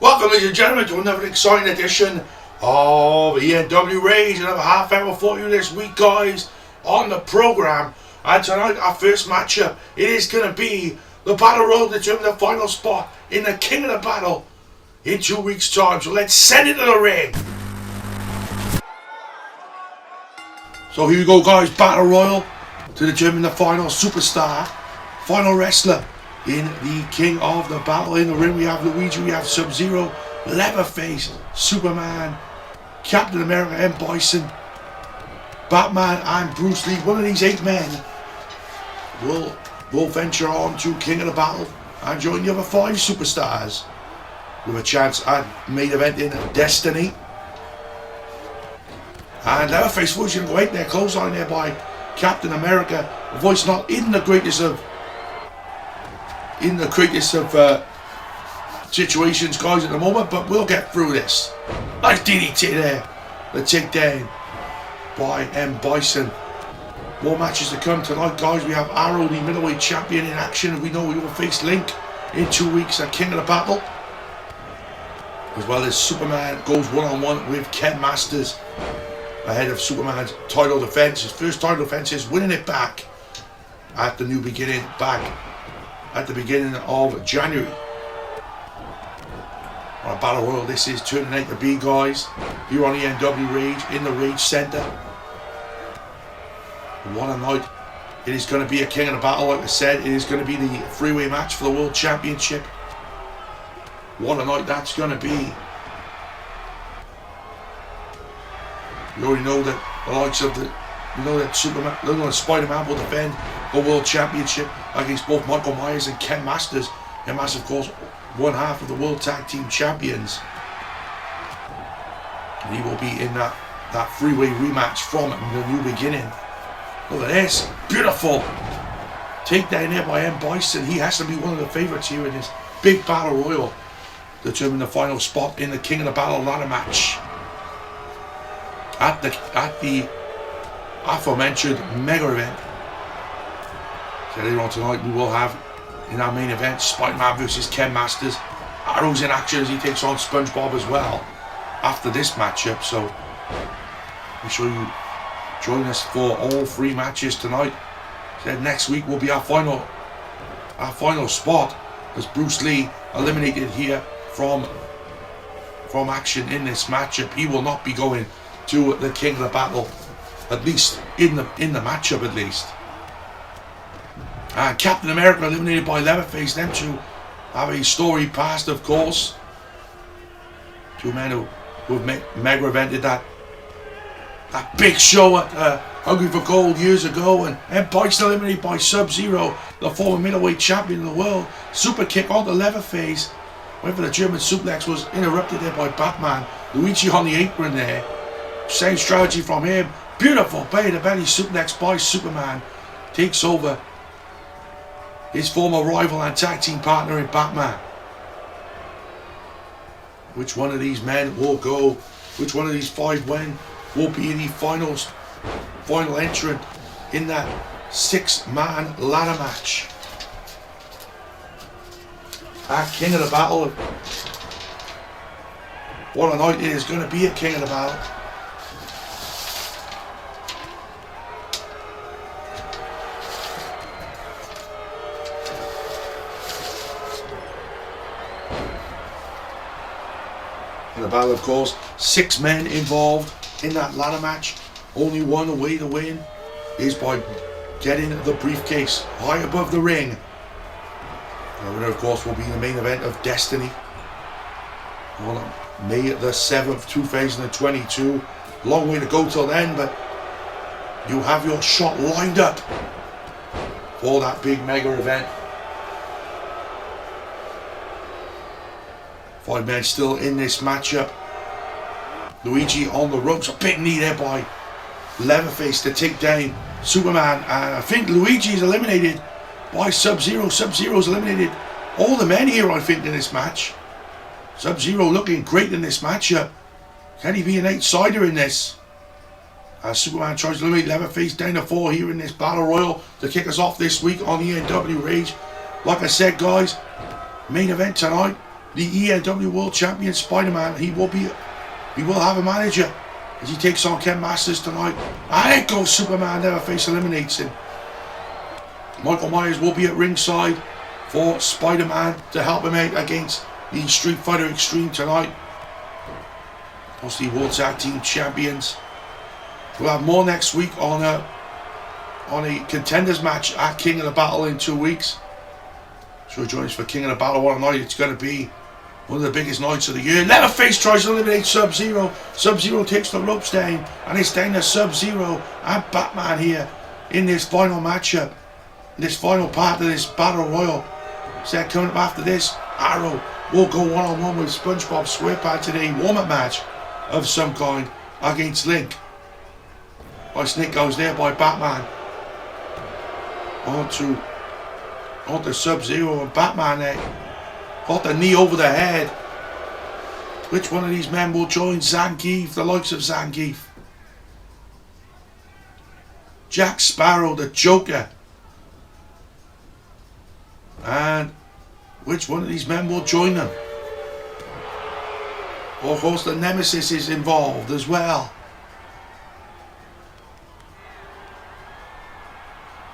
Welcome, ladies and gentlemen, to another exciting edition of Enw Rage. Another half hour for you this week, guys, on the program. And tonight, our first matchup, it is going to be the Battle Royal to determine the final spot in the King of the Battle in 2 weeks' time. So let's send it to the ring. So here we go, guys. Battle Royal to determine the final superstar, final wrestler in the King of the Battle. In the ring, we have Luigi, we have Sub-Zero, Leatherface, Superman, Captain America, and Bison, Batman, and Bruce Lee. One of these 8 men will venture on to King of the Battle and join the other 5 superstars with a chance at main event in Destiny. And Leatherface was going to go out there, clothesline there by Captain America. A voice not in the greatest of situations, guys, at the moment, but we'll get through this. Nice DDT there. The takedown by Bison. More matches to come tonight, guys. We have Arrow, the middleweight champion, in action. We know we will face Link in 2 weeks at King of the Battle, as well as Superman goes one-on-one with Ken Masters ahead of Superman's title defense. His first title defense is winning it back at the new beginning, at the beginning of January. On a Battle Royal, this is turning out to be, guys, here on the Enw Rage, in the Rage Center. What a night. It is going to be a King of the Battle, like I said. It is going to be the three-way match for the World Championship. What a night that's going to be. We already know that the likes of Spider-Man will defend the World Championship against both Michael Myers and Ken Masters. Ken Masters, of course, one half of the World Tag Team Champions. And he will be in that three-way rematch from the new beginning. Look at this. Beautiful. Takedown there by Bison. He has to be one of the favourites here in this big Battle Royal, determine the final spot in the King of the Battle ladder match at the aforementioned mega event. So later on tonight, we will have in our main event Spider-Man versus Ken Masters. Arrow's in action as he takes on SpongeBob as well after this matchup. So make sure you join us for all 3 matches tonight. So next week will be our final spot, as Bruce Lee eliminated here from action in this matchup. He will not be going to the King of the Battle, at least in the matchup at least. And Captain America eliminated by Leatherface. Them two have a storied past, of course. 2 men who have mega evented that big show at Hungry for Gold years ago. And Bison eliminated by Sub-Zero, the former middleweight champion of the world. Super kick on the Leatherface. Went for the German suplex, was interrupted there by Batman. Luigi on the apron there. Same strategy from him. Beautiful belly-to-belly suplex by Superman. Takes over his former rival and tag team partner in Batman. Which one of these men will go? Which one of these 5 men will be the final entrant in that 6-man ladder match at King of the Battle? What a night it is going to be at King of the Battle. In the battle, of course, 6 men involved in that ladder match. Only one way to win is by getting the briefcase high above the ring. The winner, of course, will be in the main event of Destiny on May the 7th, 2022. Long way to go till then, but you have your shot lined up for that big mega event. 5 men still in this matchup. Luigi on the ropes. A big knee there by Leatherface to take down Superman. And I think Luigi is eliminated by Sub-Zero. Sub-Zero's eliminated all the men here, I think, in this match. Sub-Zero looking great in this matchup. Can he be an outsider in this? As Superman tries to eliminate Leatherface down to 4 here in this Battle Royal to kick us off this week on the Enw Rage. Like I said, guys, main event tonight. the ENW World Champion Spider-Man. He will have a manager as he takes on Ken Masters tonight. And it goes Superman. Leatherface eliminates him. Michael Myers will be at ringside for Spider-Man to help him out against the Street Fighter Extreme tonight. Plus the World Tag Team Champions. We'll have more next week on a contenders match at King of the Battle in 2 weeks. So join us for King of the Battle. What a night it's going to be. One of the biggest nights of the year. Leatherface tries to eliminate Sub-Zero. Sub-Zero takes the ropes down. And it's down to Sub-Zero and Batman here in this final matchup. In this final part of this Battle Royal. So coming up after this, Arrow will go one-on-one with SpongeBob SquarePants in a warm-up match of some kind against Link. Snake goes there by Batman. Onto Sub-Zero, and Batman there got the knee over the head. Which one of these men will join Zangief, the likes of Zangief? Jack Sparrow, the Joker. And which one of these men will join them? Of course, the Nemesis is involved as well.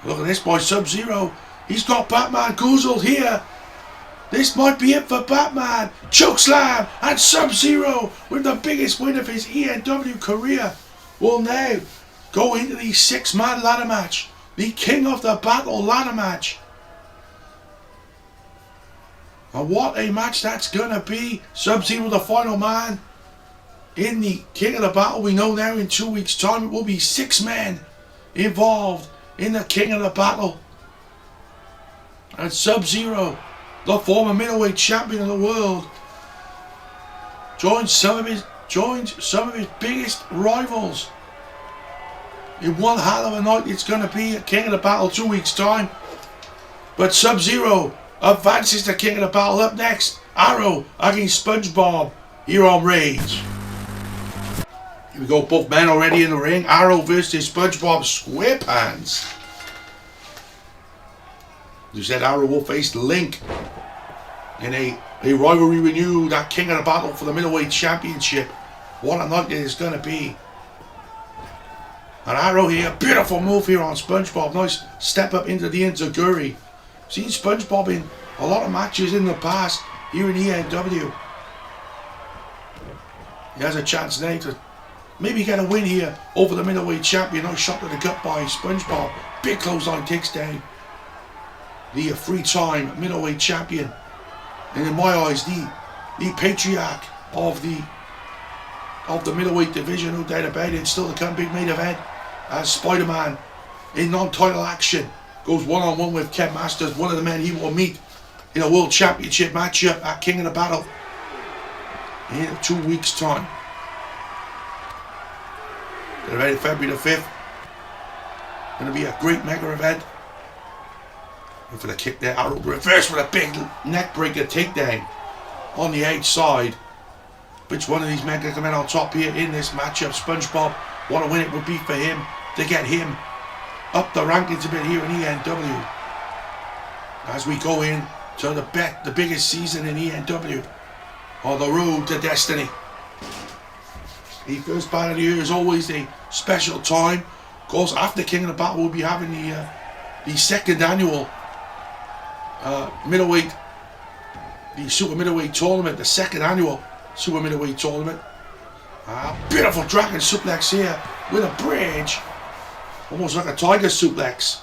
Look at this boy, Sub-Zero. He's got Batman goozled here. This might be it for Batman. Chokeslam, and Sub-Zero, with the biggest win of his ENW career, will now go into the 6-man ladder match. The King of the Battle ladder match. And what a match that's going to be. Sub-Zero, the final man in the King of the Battle. We know now in 2 weeks' time it will be 6 men involved in the King of the Battle. And Sub-Zero, the former middleweight champion of the world, joins some of his biggest rivals in one hell of a night. It's going to be a King of the Battle 2 weeks' time. But Sub-Zero advances to King of the Battle. Up next, Arrow against SpongeBob here on Rage. Here we go, both men already in the ring. Arrow versus SpongeBob SquarePants. You said Arrow will face Link in a rivalry renewed at King of the Battle for the middleweight championship. What a night it is going to be. And Arrow here, beautiful move here on SpongeBob. Nice step up into the Enziguri. Seen SpongeBob in a lot of matches in the past here in ENW. He has a chance now to maybe get a win here over the middleweight champion. Nice shot to the gut by SpongeBob. Big clothesline takes down the three-time middleweight champion. And in my eyes, the patriarch of the middleweight division, no doubt about it. Still to come, big main event as Spider-Man in non-title action goes one-on-one with Ken Masters, one of the men he will meet in a world championship matchup at King of the Battle in 2 weeks' time. Get ready, February the 5th. Going to be a great mega event. And for the kick there, Arrow reverse with a big neck breaker takedown on the outside. Which one of these men can come in on top here in this matchup? SpongeBob, what a win it would be for him to get him up the rankings a bit here in ENW. As we go in to the biggest season in ENW, on the road to destiny. The first battle of the year is always a special time. Of course, after King of the Battle, we'll be having the second annual super middleweight tournament, the second annual super middleweight tournament. Beautiful dragon suplex here with a bridge, almost like a tiger suplex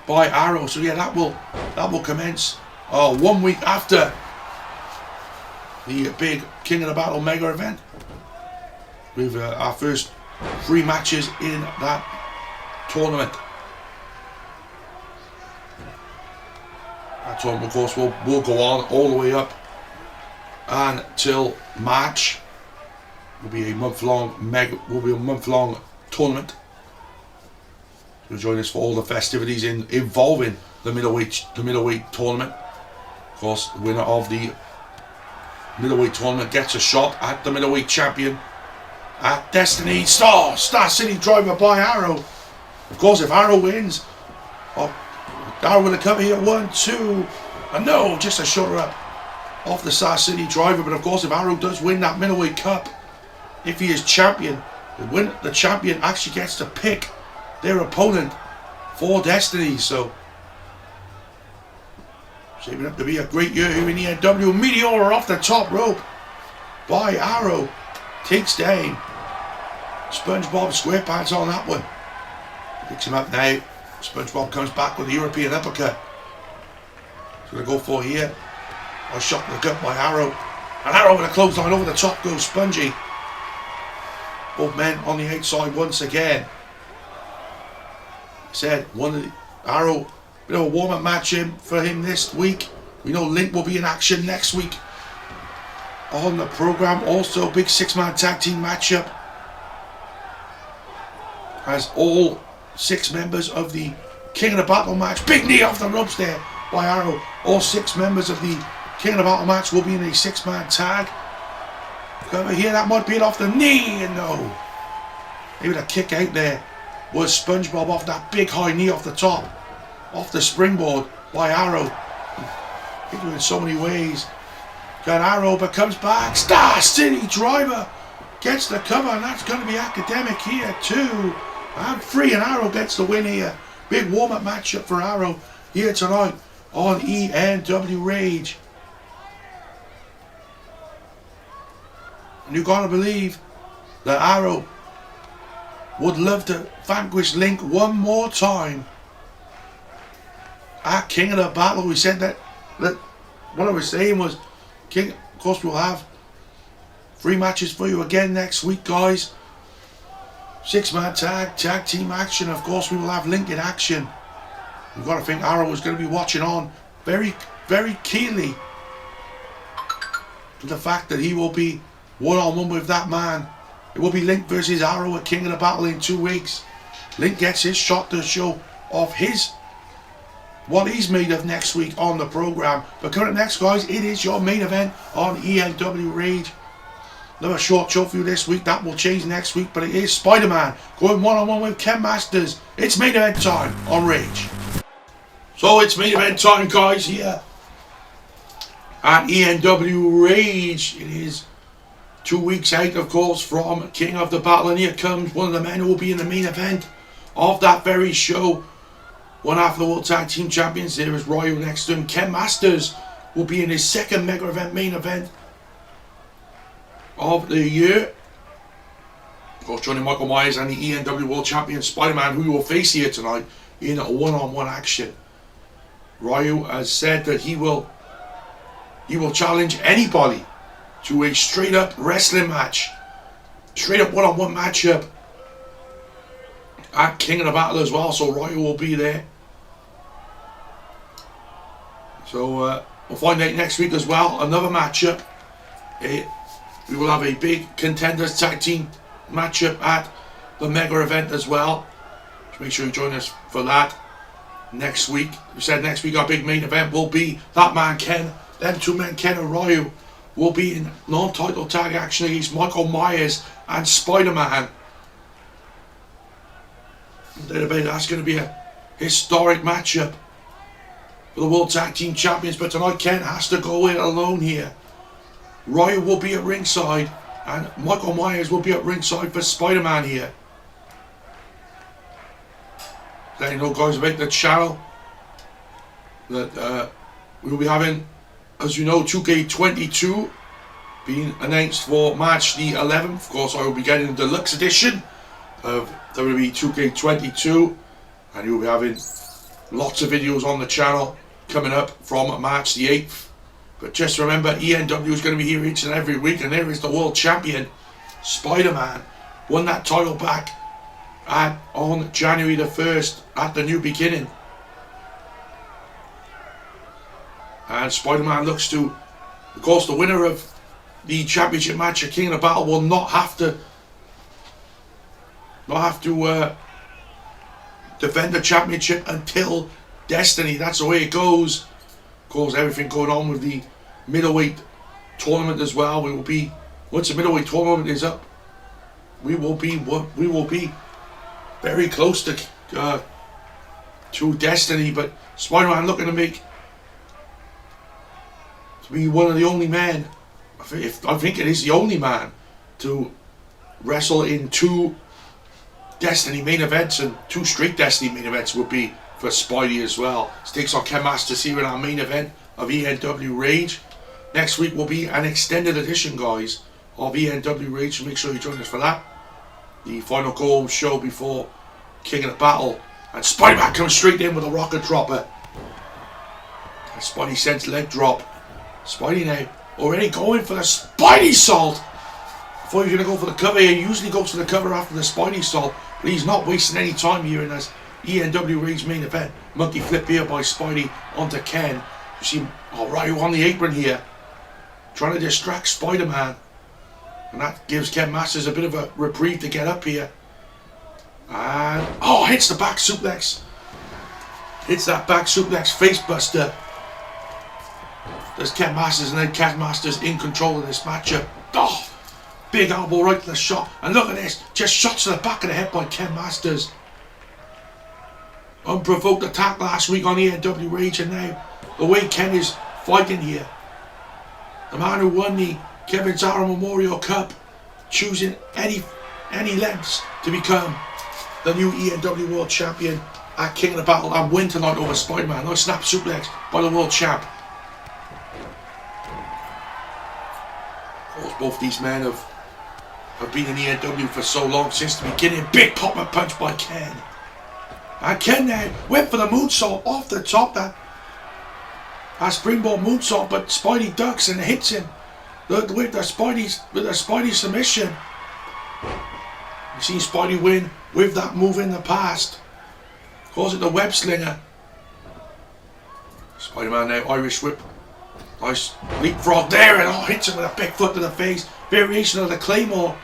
by Arrow. So yeah, that will commence 1 week after the big King of the Battle mega event, with our first 3 matches in that tournament. That tournament, of course, will go on all the way up until March. Will be a month-long tournament. So join us for all the festivities involving the middleweight tournament. Of course, the winner of the middleweight tournament gets a shot at the middleweight champion at Destiny. Star City driver by Arrow. Of course, if Arrow wins, Arrow will come here 1, 2, and no, just a shoulder up. off the Star City driver. But of course, if Arrow does win that middleweight cup, if he is champion, the champion actually gets to pick their opponent for Destiny. So shaping up to be a great year here in the Enw. Meteor off the top rope by Arrow. Takes down SpongeBob SquarePants on that one. Picks him up now. SpongeBob comes back with the European uppercut. He's going to go for here. A shot in the gut by Arrow. And Arrow with a clothesline over the top goes Spongy. Both men on the outside once again. Said one of the Arrow, bit of a warm-up match for him this week. We know Link will be in action next week on the program. Also, big 6-man tag team matchup as all 6 members of the King of the Battle match. Big knee off the ropes there by Arrow. All 6 members of the King of the Battle match will be in a 6-man tag. Over here, that might be it off the knee, and no. Maybe the kick out there was SpongeBob off that big high knee off the top, off the springboard by Arrow. He can do it in so many ways. Got Arrow, but comes back. Star City driver gets the cover, and that's going to be academic here too. And 3, and Arrow gets the win here. Big warm-up matchup for Arrow here tonight on Enw Rage. And you gotta believe that Arrow would love to vanquish Link one more time at King of the Battle. We said that what I was saying was, King, of course, we'll have 3 matches for you again next week, guys. 6-man tag team action. Of course, we will have Link in action. You've got to think Arrow is going to be watching on very, very keenly to the fact that he will be one-on-one with that man. It will be Link versus Arrow at King of the Battle in 2 weeks. Link gets his shot to show off what he's made of next week on the program. But coming up next, guys, it is your main event on Enw Rage. Another short show for you this week. That will change next week, but it is Spider-Man going one-on-one with Ken Masters. It's main event time on Rage. So it's main event time, guys, here at Enw Rage. It is 2 weeks out, of course, from King of the Battle, and here comes one of the men who will be in the main event of that very show. One half of the World Tag Team Champions. There is Royal next to him. Ken Masters will be in his 2nd mega event main event of the year. Of course, joining Michael Myers and the ENW World Champion Spider-Man, who you will face here tonight in a one-on-one action. Ryu has said that he will challenge anybody to a straight-up wrestling match, straight-up one-on-one matchup at King of the Battle as well. So Ryu will be there. So we'll find out next week as well. Another matchup. We will have a big contenders tag team matchup at the mega event as well. So make sure you join us for that next week. We said next week our big main event will be that man Ken. Them 2 men, Ken and Ryu, will be in non-title tag action against Michael Myers and Spider-Man. That's going to be a historic matchup for the World Tag Team Champions. But tonight Ken has to go in alone here. Ryu will be at ringside, and Michael Myers will be at ringside for Spider-Man here. Let you know, guys, about the channel that we will be having, as you know, 2K22 being announced for March the 11th. Of course, I will be getting the deluxe edition of WWE 2K22, and you'll be having lots of videos on the channel coming up from March the 8th. But just remember, ENW is going to be here each and every week, and there is the world champion, Spider-Man. Won that title back on January the 1st at the New Beginning. And Spider-Man looks to, of course, the winner of the championship match at King of the Battle will not have to defend the championship until Destiny. That's the way it goes. Of course, everything going on with the middleweight tournament as well. We will be, once the middleweight tournament is up, we will be very close to Destiny. But Spider-Man looking to make to be one of the only men, I think it is the only man, to wrestle in 2 Destiny main events, and 2 straight Destiny main events would be for Spidey as well. He takes on Ken Masters here in our main event of Enw Rage. Next week will be an extended edition, guys, of Enw Rage, so make sure you join us for that. The final go-home show before King of the Battle. And Spider-Man comes straight in with a rocket dropper. And Spidey sends leg drop. Spidey now already going for the Spidey salt. Before he's going to go for the cover here, he usually goes for the cover after the Spidey salt. But he's not wasting any time here in this Enw Rage main event. Monkey flip here by Spidey onto Ken. You see Ryu on the apron here, trying to distract Spider-Man. And that gives Ken Masters a bit of a reprieve to get up here. And, hits the back suplex. Hits that back suplex face buster. There's Ken Masters, and then Ken Masters in control of this matchup. Big elbow right to the shot. And look at this. Just shots to the back of the head by Ken Masters. Unprovoked attack last week on Enw Rage, and now the way Ken is fighting here. The man who won the Kevin Zara Memorial Cup, choosing any lengths to become the new Enw World Champion at King of the Battle and win tonight over Spider-Man. Nice snap suplex by the World Champ. Of course, both these men have been in Enw for so long, since the beginning. Big pop-up punch by Ken. And Ken now went for the moonsault off the top. That springboard moonsault, but Spidey ducks and hits him with the Spidey submission. You've seen Spidey win with that move in the past. Calls it the web slinger. Spider-Man now Irish whip. Nice leapfrog there, and hits him with a big foot to the face. Variation of the Claymore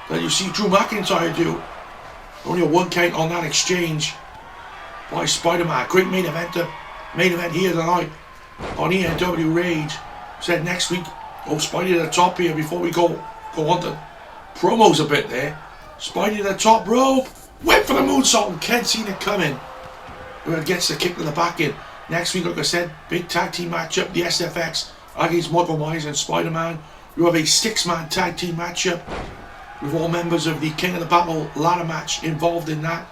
that you see Drew McIntyre do. Only a 1 count on that exchange by Spider-Man. Great main event here tonight on Enw Rage. Said next week, Spidey to the top here before we go on to promos a bit there. Spidey to the top rope. Went for the moonsault, and Ken seen it coming. Gets the kick to the back in. Next week, like I said, big tag team matchup. The SFX against Michael Myers and Spider-Man. You have a 6-man tag team matchup with all members of the King of the Battle ladder match involved in that.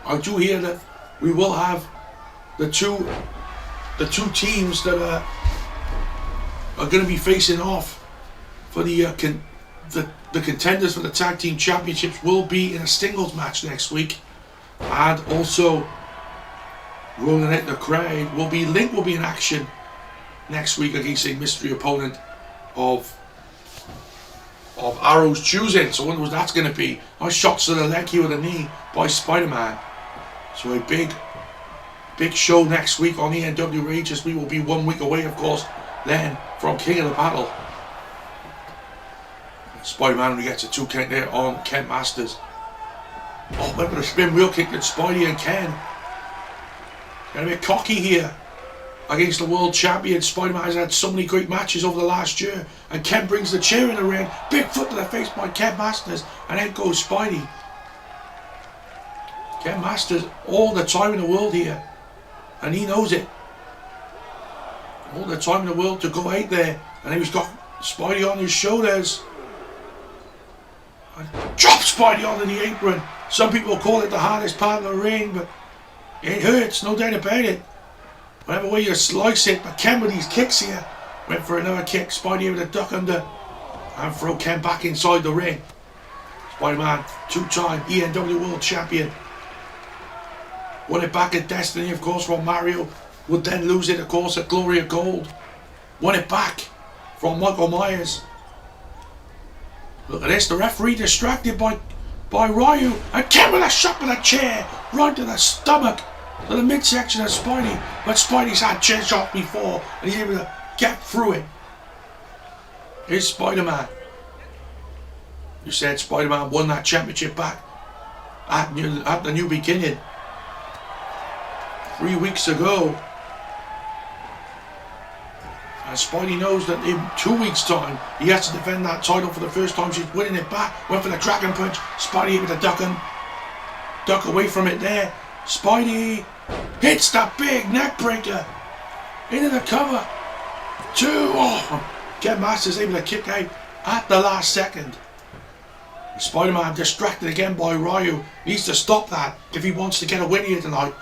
I do hear that we will have the two teams that are going to be facing off for the contenders for the tag team championships will be in a singles match next week, and also rolling out the crowd will be Link will be in action next week against a mystery opponent of Arrow's choosing. So I wonder what that's going to be. Nice shots to the leg here with a knee by Spider-Man. So a big show next week on Enw Rage, as we will be 1 week away, of course, then from King of the Battle. Spider-Man only gets a 2 count there on Ken Masters. Went for a spin wheel kick at Spidey and Ken. Getting a bit cocky here against the world champion. Spider-Man has had so many great matches over the last year, and Ken brings the chair in the ring. Big foot to the face by Ken Masters, and out goes Spidey. Ken Masters all the time in the world here, and he knows it. All the time in the world to go out there, and he's got Spidey on his shoulders. And drop Spidey onto the apron. Some people call it the hardest part of the ring, but it hurts, no doubt about it. Whatever way you slice it, but Ken with these kicks here went for another kick. Spidey able to duck under and throw Ken back inside the ring. Spider-Man, 2-time Enw World Champion. Won it back at Destiny, of course, from Mario. Would then lose it, of course, at Glory of Gold. Won it back from Michael Myers. Look at this, the referee distracted by Ryu, and Ken with a shot with a chair right to the stomach, to the midsection of Spidey. But Spidey's had chair shots before, and he's able to get through it. Here's Spider-Man. You said Spider-Man won that championship back at the new beginning 3 weeks ago. And Spidey knows that in 2 weeks' time he has to defend that title for the first time. She's winning it back. Went for the dragon punch. Spidey able to duck away from it there. Spidey hits that big neck breaker into the cover. 2. Oh, Ken Masters able to kick out at the last second. Spider-Man distracted again by Ryu. Needs to stop that if he wants to get a win here tonight.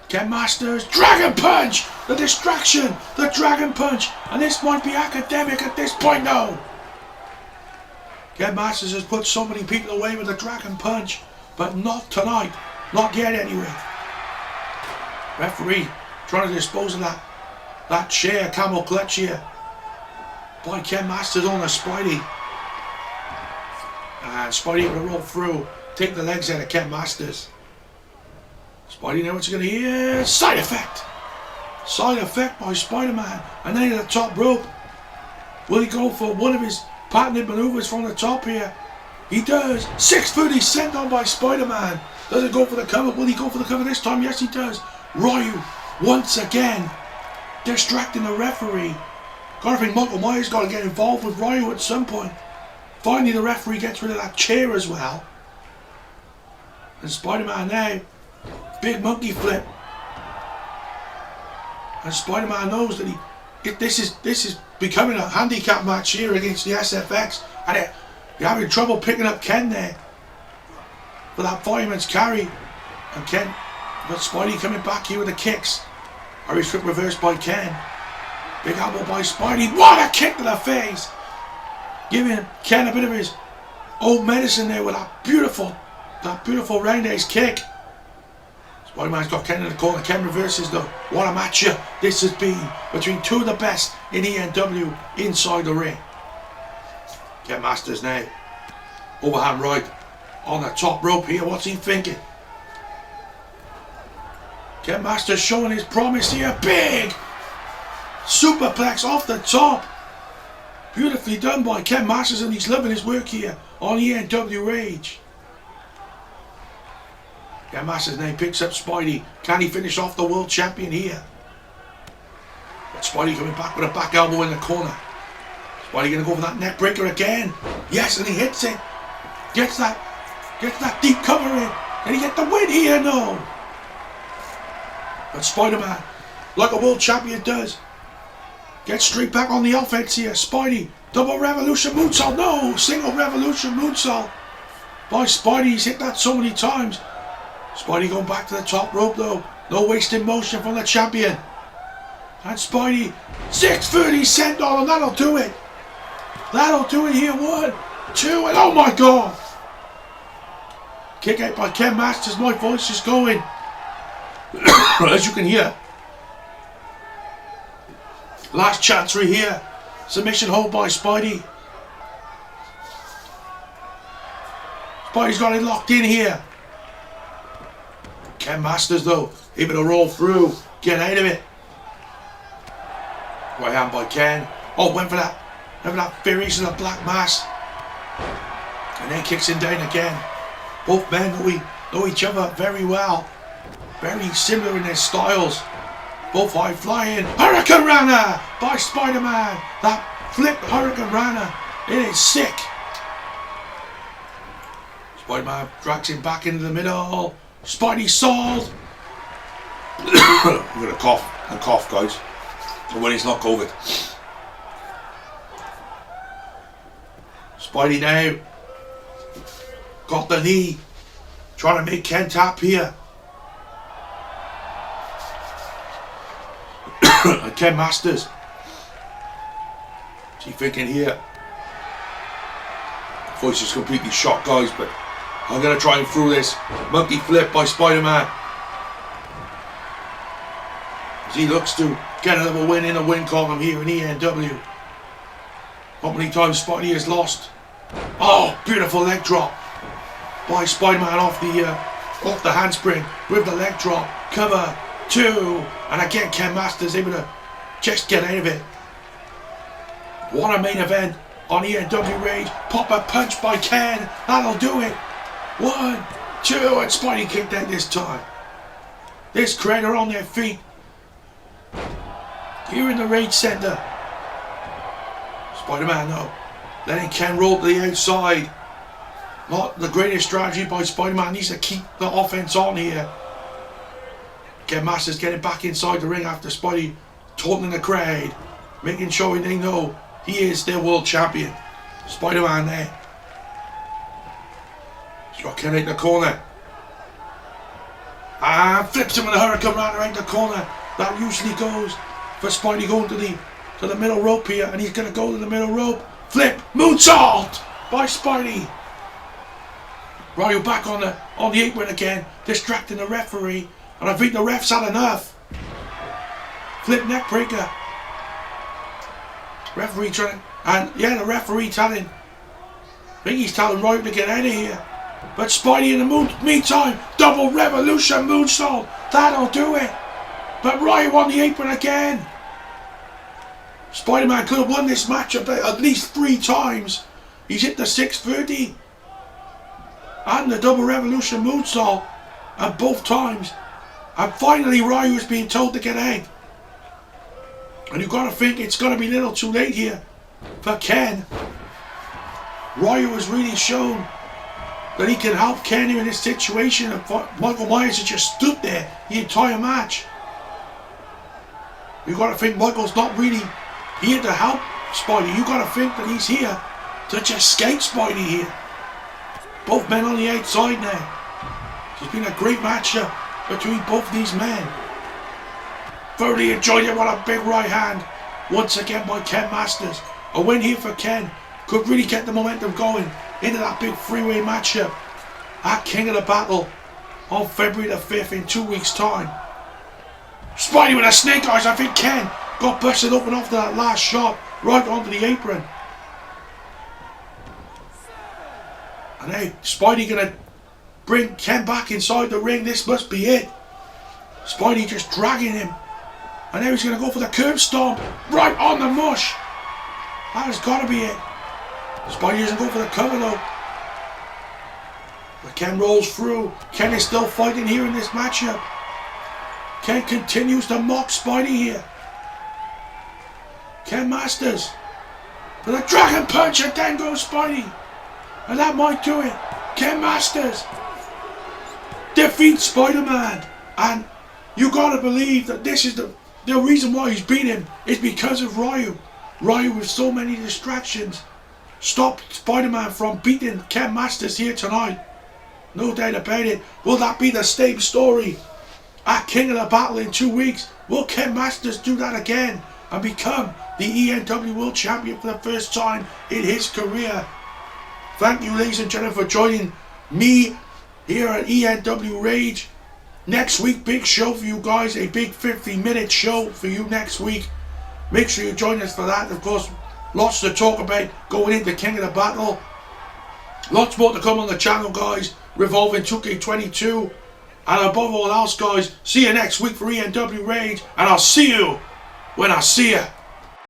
Ken Masters, Dragon Punch! The distraction! The Dragon Punch! And this might be academic at this point now. Ken Masters has put so many people away with the Dragon Punch, but not tonight. Not yet anyway. Referee trying to dispose of that chair, camel clutch here. By Ken Masters on the Spidey. And Spidey able to roll through, take the legs out of Ken Masters. Spidey now what's going to hear? Side effect! Side effect by Spider-Man. And then at the top rope. Will he go for one of his patented maneuvers from the top here? He does. 6 foot, he's sent on by Spider-Man. Does he go for the cover? Will he go for the cover this time? Yes, he does. Ryu, once again, distracting the referee. Gotta think Michael Myers got to get involved with Ryu at some point. Finally, the referee gets rid of that chair as well. And Spider-Man now, big monkey flip. And Spider-Man knows that this is becoming a handicap match here against the SFX. And you're having trouble picking up Ken there for that fireman's carry. And Ken, but Spidey coming back here with the kicks. Irish flip reversed by Ken. Big elbow by Spidey. What a kick to the face! Giving Ken a bit of his old medicine there with that beautiful roundhouse kick. Spider-Man's got Ken in the corner. Ken reverses though. What a match this has been between two of the best in ENW inside the ring. Ken Masters now. Overhand right on the top rope here. What's he thinking? Ken Masters showing his promise here. Big superplex off the top. Beautifully done by Ken Masters, and he's loving his work here on Enw Rage. Ken Masters now picks up Spidey. Can he finish off the world champion here? But Spidey coming back with a back elbow in the corner. Spidey going to go for that neck breaker again. Yes, and he hits it. Gets that deep cover in. Can he get the win here? No. But Spider-Man, like a world champion does, gets straight back on the offense here. Spidey, double revolution moonsault. No, single revolution moonsault by Spidey. He's hit that so many times. Spidey going back to the top rope though. No wasting motion from the champion. And Spidey, 6 foot, he's sent on, and that'll do it. That'll do it here. 1, 2, and oh my God. Kick out by Ken Masters. My voice is going. As you can hear. Last chancery here. Submission hold by Spidey. Spidey's got it locked in here. Ken Masters though, able to roll through, get out of it. Right hand by Ken. Oh, went for that variation of Black Mass. And then kicks him down again. Both men know each other very well. Very similar in their styles. Both high flying. Hurricane Rana by Spider-Man. That flip Hurricane Rana. It is sick. Spider-Man drags him back into the middle. Spidey sold. I'm going to cough, guys. So when it's not COVID. Spidey now. Got the knee. Trying to make Ken tap here. And Ken Masters. What's he thinking here? Voice is completely shot, guys, but I'm going to try and through this. Monkey flip by Spider-Man. As he looks to get another win in a win column here in ENW. How many times Spidey has lost? Oh, beautiful leg drop by Spider-Man off the handspring with the leg drop. Cover 2, and again Ken Masters able to just get out of it. What a main event on Enw Rage. Pop a punch by Ken. That'll do it. 1, 2, and Spidey kicked out this time. This crowd are on their feet. Here in the Rage Center. Spider-Man though, letting Ken roll to the outside. Not the greatest strategy by Spider-Man. Needs to keep the offense on here. Ken Masters getting back inside the ring after Spidey taunting the crowd. making sure they know he is their world champion. Spider-Man there. He's got Ken in the corner. And flips him with a hurricane around the corner. That usually goes for Spidey going to the middle rope here, and he's going to go to the middle rope. Flip, moonsault by Spidey. Ryu back on the apron again, distracting the referee, and I think the ref's had enough. Flip neck breaker. Referee trying, and yeah, the referee telling. I think he's telling Ryu to get out of here. But Spidey in the meantime, double revolution moonsault. That'll do it. But Ryu on the apron again. Spider-Man could have won this match at least 3 times. He's hit the 630. And the double revolution moonsault. And both times. And finally Ryu is being told to get out. And you've got to think it's going to be a little too late here for Ken. Ryu has really shown that he can help Ken here in this situation, and Michael Myers has just stood there the entire match. You've got to think Michael's not really here to help Spidey. You've got to think that he's here to just skate Spidey here. Both men on the outside now. It's been a great matchup between both these men. Thoroughly enjoyed it. What a big right hand once again by Ken Masters. A win here for Ken could really get the momentum going into that big 3-way matchup at King of the Battle on February the 5th in 2 weeks time. Spidey with a snake eyes. I think Ken got busted open after that last shot right onto the apron. And now Spidey gonna bring Ken back inside the ring. This must be it. Spidey just dragging him. And now he's gonna go for the curb stomp right on the mush. That has got to be it. Spidey doesn't go for the cover though. But Ken rolls through. Ken is still fighting here in this matchup. Ken continues to mock Spidey here. Ken Masters with a dragon punch, and then goes Spidey. And that might do it. Ken Masters defeats Spider-Man. And you gotta believe that this is the reason why he's beat him is because of Ryu. Ryu with so many distractions stopped Spider-Man from beating Ken Masters here tonight. No doubt about it. Will that be the same story at King of the Battle in 2 weeks? Will Ken Masters do that again and become the ENW World Champion for the first time in his career? Thank you, ladies and gentlemen, for joining me here at ENW Rage. Next week, big show for you guys. A big 50-minute show for you next week. Make sure you join us for that. Of course, lots to talk about going into King of the Battle. Lots more to come on the channel, guys, revolving 2K22. And above all else, guys, see you next week for ENW Rage. And I'll see you when I see you.